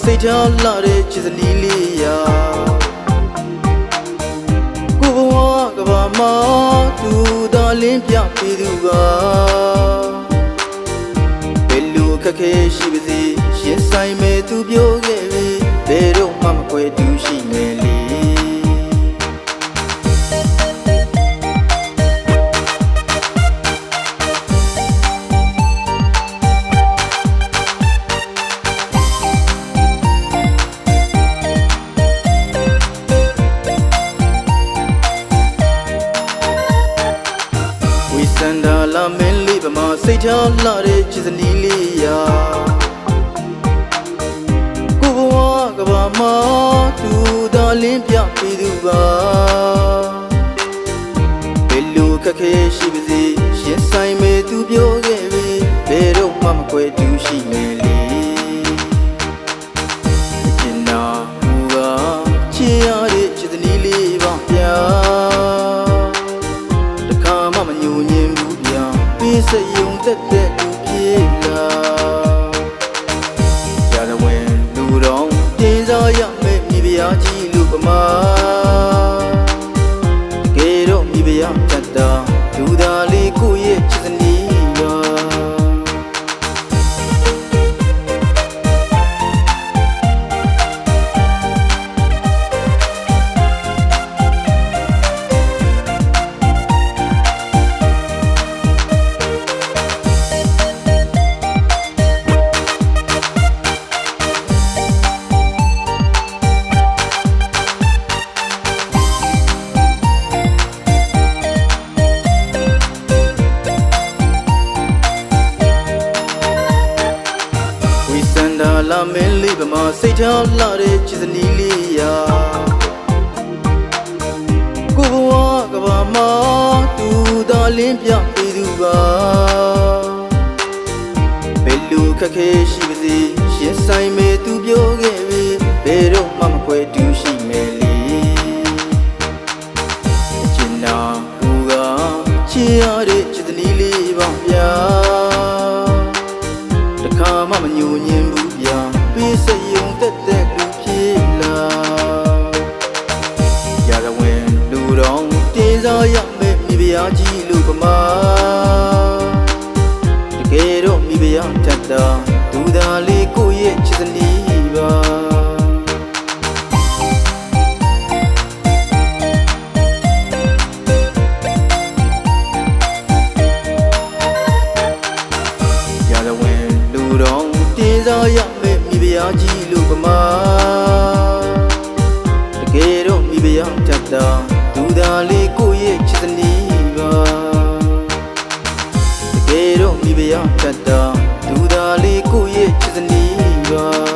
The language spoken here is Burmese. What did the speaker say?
စိတ်ချလာတဲ့ချစ်စနီးလေးရာကိုဘဝကဘာမှာသူသာလင်းပြပေးသူကဘယ်လိုခက်ခဲရှိပါစေရင်ဆိုင်မဲ့သူပြောခဲ့ပြီဘယ်တော့မှမကွဲတူရှိမယ်လေစန္ဒာလာမင်းလေးပမာစိတ်ချလာတဲ့ချစ်စနီးလေးရာကိုဘဝကဘာမှာသူသာလင်းပြပေးသူကဘယ်လိုခက်ခဲရှိပါစေရင်ဆိုင်မဲ့သူပြောခဲ့ပြီဘယ်တော့မှမကွဲတူရှိမယ်လေကျင်နာမူကချစ်ရတဲ့ချစ်စနီးလေးပါဗျာစယုံတက်တဲ့သူပြေလာရတဲ့ဝင်လူတော်တင်းစားရမယ်မိဖုရားကြီးလူပမာတကယ်တော့မိဖုရားတတ်တာလူသားလေးကိုရဲ့ချစ်စနီးပါလာမင်းလေးပမာစိတ်ချလာတဲ့ချစ်စနီးလေးရာကိုဘဝကဘာမှာသူသာလင်းပြပေးသူကဘယ်လိုခက်ခဲရှိပါစေရင်ဆိုင်မဲ့သူပြောခဲ့ပြီဘယ်တော့မှမကွဲတူရှိမယ်လေကျင်နာဘူကချစ်ရတဲ့ချစ်စနီးလေးပါဗျာတခါမှမညှို့ညင်ဘူးပေးစယုံတက်တဲ့လူပြေလာရတဲ့ဝင်လူတော်တင်းစားရမယ်မိဖုရားကြီးလူပမာတကယ်တော့မိဖုရားတတ်တာသူသာလေးကိုရဲ့ချစ်စနီးပါရတဲ့ဝင်လူတော်တင်းစားရမိဖုရားကြီးလူပမာတကယ်တော့မိဖုရားတတ်တာသူသာလေးကိုရဲ့ချစ်စနီးပါတကယ်တော့မိဖုရားတတ်တာသူသာလေးကိုရဲ့ချစ်စနီးပါ